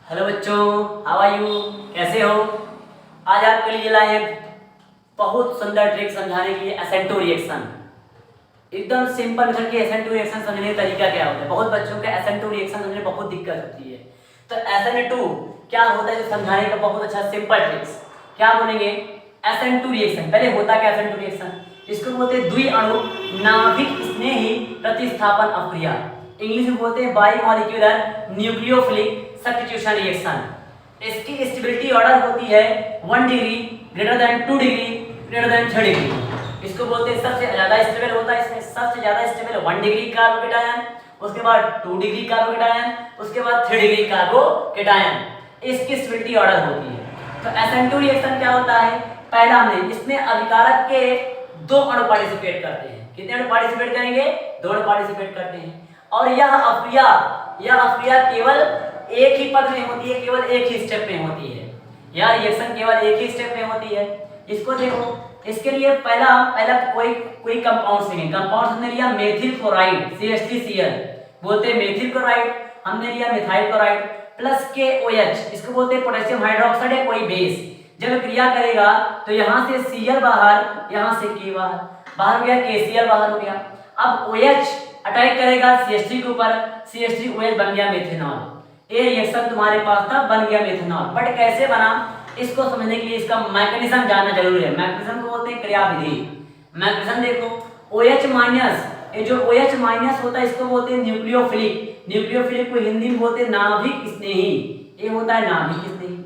Hello बच्चों, how are you? कैसे हो? आज आपके लिए लाए हैं बहुत सुंदर ट्रिक समझाने के लिए SN2 रिएक्शन। एकदम सिंपल मेथड के SN2 रिएक्शन समझने का तरीका क्या होता है। बहुत बच्चों का SN2 रिएक्शन समझने में बहुत दिक्कत होती है, तो SN2 क्या होता है जो समझाने का बहुत अच्छा सिंपल ट्रिक्स। क्या बोलेंगे? SN2 रिएक्शन पहले होता क्या? SN2 रिएक्शन इसको बोलते हैं द्विअणु नाभिक स्नेही प्रतिस्थापन अभिक्रिया। इंग्लिश में बोलते हैं बाइमॉलिक्यूलर न्यूक्लियोफिलिक सब्स्टिट्यूशन रिएक्शन। इसकी स्टेबिलिटी ऑर्डर होती है 1 degree greater than 2 degree greater than 3 degree. इसको बोलते हैं सबसे ज्यादा स्टेबल होता है। इसमें सबसे ज्यादा स्टेबल 1 डिग्री कार्बोकेटायन, उसके बाद 2 डिग्री कार्बोकेटायन, उसके बाद 3 डिग्री कार्बोकेटायन। इसकी स्टेबिलिटी ऑर्डर होती है। तो SN2 रिएक्शन क्या होता है? पहला हमने इसमें अभिकारक के 2 अणु पार्टिसिपेट करते हैं। कितने अणु पार्टिसिपेट करेंगे? 2 अणु पार्टिसिपेट करते हैं। और यह अभिक्रिया केवल एक ही पद में होती है, केवल एक ही स्टेप में होती है। यह रिएक्शन केवल एक ही स्टेप में होती है। इसको देखो, इसके लिए पहला कोई कंपाउंड लेंगे। कंपाउंड हमने लिया मेथिल क्लोराइड CH3Cl, बोलते हैं मेथिल क्लोराइड। हमने लिया मिथाइल क्लोराइड प्लस KOH, इसको बोलते हैं पोटेशियम हाइड्रोक्साइड है कोई बेस। जब क्रिया करेगा तो यहाँ से Cl बाहर, यहाँ से K बाहर हो गया, KCl बाहर हो गया। अब OH अटैक करेगा CH3 के ऊपर, CH3OH बन गया मेथेनॉल। ये रिएक्शन तुम्हारे पास था, बन गया मेथेनॉल। बट कैसे बना, इसको समझने के लिए इसका मैकेनिज्म जानना जरूरी है। मैकेनिज्म को बोलते हैं क्रियाविधि। मैकेनिज्म देखो, OH माइनस, ये जो OH माइनस होता है इसको बोलते हैं न्यूक्लियोफिलिक। न्यूक्लियोफिलिक को हिंदी में बोलते हैं नाभिक स्नेही। ये होता है नाभिक स्नेही।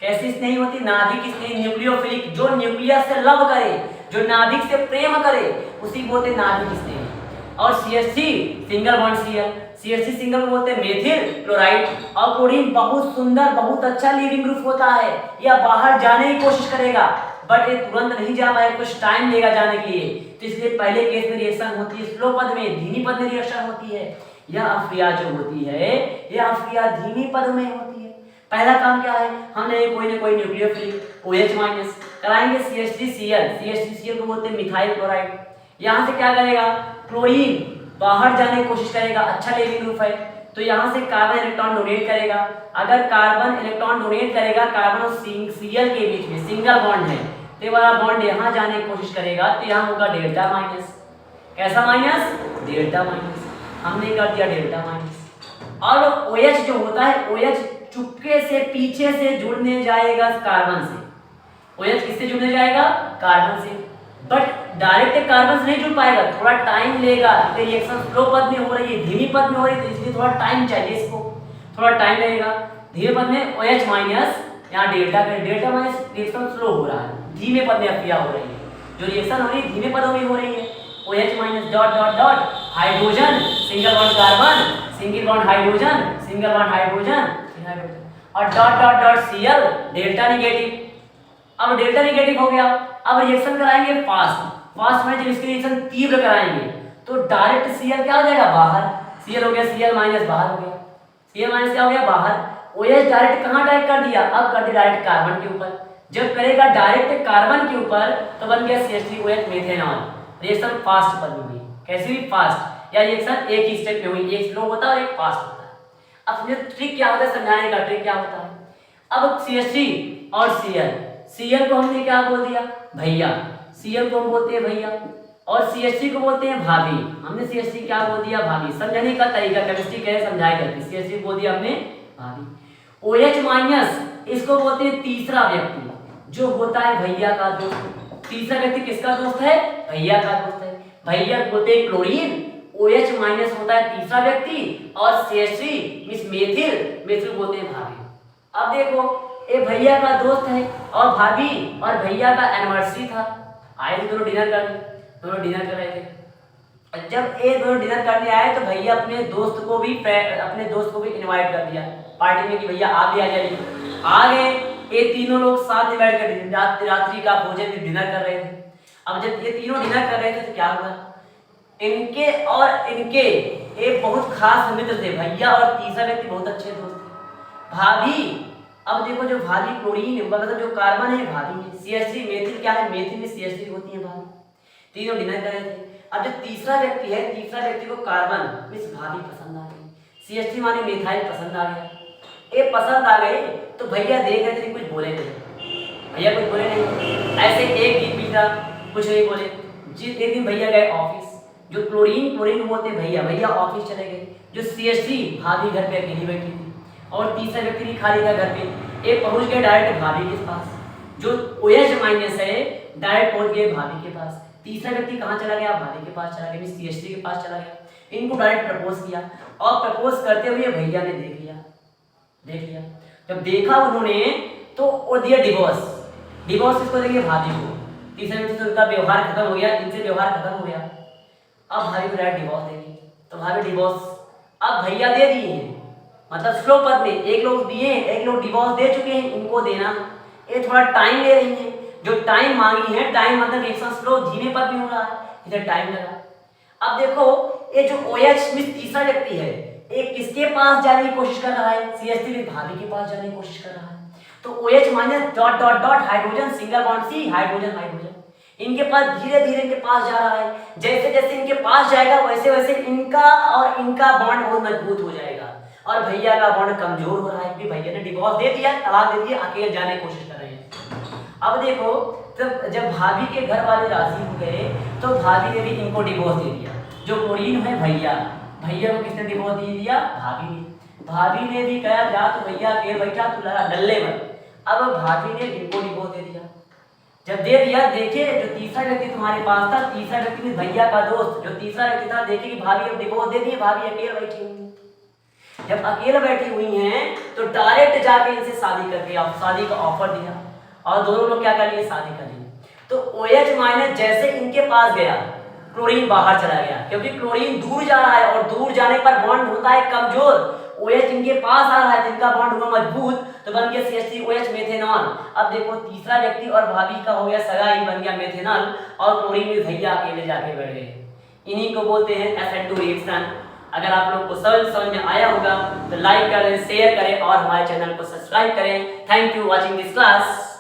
कैसी स्नेही होती है? नाभिक स्नेही न्यूक्लियोफिलिक। जो न्यूक्लियस से लव करे, जो नाभिक से प्रेम करे, उसी को बोलते हैं नाभिक स्नेही। और CH3 single bond Cl, CH3 single को बोलते हैं मेथिल क्लोराइड। और क्लोरीन बहुत सुंदर, बहुत अच्छा लीविंग ग्रुप होता है। यह बाहर जाने की कोशिश करेगा, बट ये तुरंत नहीं जा पाएगा, कुछ टाइम लेगा जाने के लिए। तो इसलिए पहले केस में रिएक्शन होती है स्लो पद में, धीमी पद में रिएक्शन होती है। यह अभिक्रिया जो होती है, यह अभिक्रिया धीमी पद में होती है। पहला काम क्या है? हमने कोई ना कोई न्यूक्लियोफिलिक OH माइनस कराएंगे CH3Cl को बोलते हैं मिथाइल क्लोराइड। यहाँ से क्या करेगा? क्लोरीन बाहर जाने की कोशिश करेगा, अच्छा लिविंग ग्रुप है, तो यहाँ से कार्बन इलेक्ट्रॉन डोनेट करेगा। अगर कार्बन इलेक्ट्रॉन डोनेट करेगा, कार्बन और Cl के बीच में सिंगल बॉन्ड है, तो वाला बॉन्ड यहाँ जाने की कोशिश करेगा, तो यहाँ होगा डेल्टा माइनस। कैसा माइनस? Delta minus. हमने कर दिया डेल्टा माइनस। और OH जो होता है, OH चुपके से पीछे से जुड़ने जाएगा कार्बन से। OH किससे जुड़ने जाएगा? कार्बन से। बट डायरेक्ट कार्बन से नहीं जुड़ पाएगा, थोड़ा टाइम लेगा। रिएक्शन स्लो पद में हो रही है, धीमी पद में हो रही है, तो इसलिए थोड़ा टाइम चाहिए, इसको थोड़ा टाइम लगेगा। धीमे पद में OH माइनस, यहाँ डेल्टा माइनस रिएक्शन स्लो हो रहा है, धीमे पद में अभिक्रिया हो रही है। जो रिएक्शन हो रही है धीमे पदों में हो रही है। OH minus dot dot dot hydrogen single bond carbon, single bond hydrogen, single bond hydrogen और dot dot dot Cl delta negative. अब डेल्टा निगेटिव हो गया। अब रिएक्शन कराएंगे फास्ट में। जब इसकी रिएक्शन तीव्र कराएंगे तो डायरेक्ट Cl क्या हो जाएगा? बाहर। Cl हो गया, Cl माइनस बाहर हो गया। Cl माइनस क्या हो गया? बाहर। OH डायरेक्ट कहाँ अटैक कर दिया? अब कर दिया डायरेक्ट कार्बन के ऊपर। जब करेगा डायरेक्ट कार्बन के ऊपर तो बन गया CH3OH मेथेनॉल। रिएक्शन फास्ट पद में हुई। कैसी हुई? फास्ट। या रिएक्शन एक ही स्टेप में हुई, एक स्लो होता है और एक फास्ट होता है। अब समझो ट्रिक क्या होता है, समझाने का ट्रिक क्या होता है। अब CH3 और Cl को हमने क्या बोल दिया? भैया। Cl को हम बोलते हैं भैया और CH3 को बोलते हैं भाभी। हमने CH3 क्या बोल दिया? भाभी। समझने का तरीका केमिस्ट्री कैसे समझाया जाती है। CH3 बोल दिया हमने भाभी। OH माइनस इसको बोलते हैं तीसरा व्यक्ति, जो होता है भैया का दोस्त। तीसरा व्यक्ति किसका दोस्त है? भैया का दोस्त है। भैया बोलते हैं क्लोरीन, OH माइनस होता है तीसरा व्यक्ति और CH3 मींस मेथिल बोलते हैं भाभी। अब देखो, ये भैया का दोस्त है और भाभी और भैया का एनिवर्सरी था। आए थे दोनों डिनर करने, दोनों डिनर कर रहे थे। जब ये दोनों डिनर करने आए तो भैया अपने दोस्त को भी इनवाइट कर दिया पार्टी में कि भैया आप भी आ जाइए। आ गए, ये तीनों लोग साथ में बैठ कर रात्रि का भोजन डिनर कर रहे थे। अब जब ये तीनों डिनर कर रहे थे तो क्या हुआ? इनके एक बहुत खास मित्र थे भैया और तीसरा व्यक्ति बहुत अच्छे दोस्त थे भाभी। अब देखो, जो भाभी क्लोरीन मतलब जो कार्बन है भाभी है, CH3 मेथिल क्या है? मेथिल में CH3 होती है भाभी। तीनों डिनर कर रहे थे। अब जो तीसरा व्यक्ति है, तीसरा व्यक्ति को कार्बन मींस भाभी पसंद आ गई, CH3 माने मिथाइल पसंद आ गया। ये पसंद आ गई तो भैया देख रहे थे कुछ बोले नहीं, भैया कुछ बोले नहीं, ऐसे एक दिन बीता कुछ नहीं बोले। जिस एक दिन भैया गए ऑफिस, जो क्लोरीन क्लोरीन होते भैया भैया ऑफिस चले गए, जो CST भाभी घर पे अकेली बैठी थी और तीसरा व्यक्ति भी खाली था घर पे, एक पहुंच गए डायरेक्ट भाभी के पास, जो OH माइनस है डायरेक्ट पहुंच गए भाभी के पास। तीसरा व्यक्ति कहाँ चला गया, भाभी के पास चला गया, CST के पास चला गया, इनको डायरेक्ट प्रपोज किया और प्रपोज करते हुए भैया ने देख लिया। जब देखा उन्होंने तो वो दिया डिवोर्स। डिवोर्स किसको देंगे, भाभी को। तीसरे व्यक्ति से उनका व्यवहार खत्म हो गया, इनसे व्यवहार खत्म हो गया, अब भाभी को डायरेक्ट डिवोर्स देंगे। तो भाभी डिवोर्स अब भैया दे दिए हैं, मतलब स्लो पद में एक लोग दिए, एक लोग डिवोर्स दे चुके हैं, इनको देना ये थोड़ा टाइम ले रही है। जो टाइम मांगी है, टाइम मतलब रिएक्शन स्लो धीमे पद में हो रहा है, इधर टाइम लगा। अब देखो ये जो OH में तीसरा व्यक्ति है, एक किसके पास जाने की कोशिश कर रहा है, CST में भाभी के पास जाने की कोशिश कर रहा है। तो OH minus dot dot dot hydrogen single bond C hydrogen hydrogen इनके पास धीरे धीरे इनके पास जा रहा है। जैसे जैसे इनके पास जाएगा वैसे वैसे इनका और इनका बॉन्ड बहुत मजबूत हो जाएगा और भैया का बॉन्ड कमजोर हो रहा है क्योंकि भैया ने डिवोर्स दे दिया, तलाक दे दिया, अकेले जाने की कोशिश कर रहे हैं। अब देखो जब भाभी के घर वाले राजी हो गए तो भाभी ने भी इनको डिवोर्स दे दिया। जो क्लोरीन है भैया को किसने डिवोर्स दे दिया, भाभी ने भी कहा जा तो भैया अकेले बैठा तू लगा डल्ले मत। अब भाभी ने इनको डिवोर्स दे दिया। जब दे दिया, देखे जो तीसरा व्यक्ति तुम्हारे पास था, तीसरा व्यक्ति भैया का दोस्त जो तीसरा व्यक्ति था, देखे कि भाभी अब डिवोर्स दे दिए, भाभी अकेले बैठी हुई है। जब अकेले बैठी हुई हैं तो डायरेक्ट जाके इनसे शादी का ऑफर दिया और दोनों लोग क्या कर लिए, शादी कर लिए। तो OH माइनस जैसे इनके पास गया, क्लोरीन बाहर चला गया क्योंकि क्लोरीन दूर जा रहा है और दूर जाने पर बॉन्ड होता है कमजोर। OH इनके पास आ रहा है, जिनका बॉन्ड हुआ मजबूत, तो बन गया CH3OH मेथेनॉल। अब देखो तीसरा व्यक्ति और भाभी का हो गया सगाई, बन गया मेथेनॉल और क्लोरीन में भैया अकेले जाके बैठ गए। इन्हीं को बोलते हैं SN2 रिएक्शन। अगर आप लोग को समझ में आया होगा तो लाइक करें, शेयर करें और हमारे चैनल को सब्सक्राइब करें। Thank you watching this class.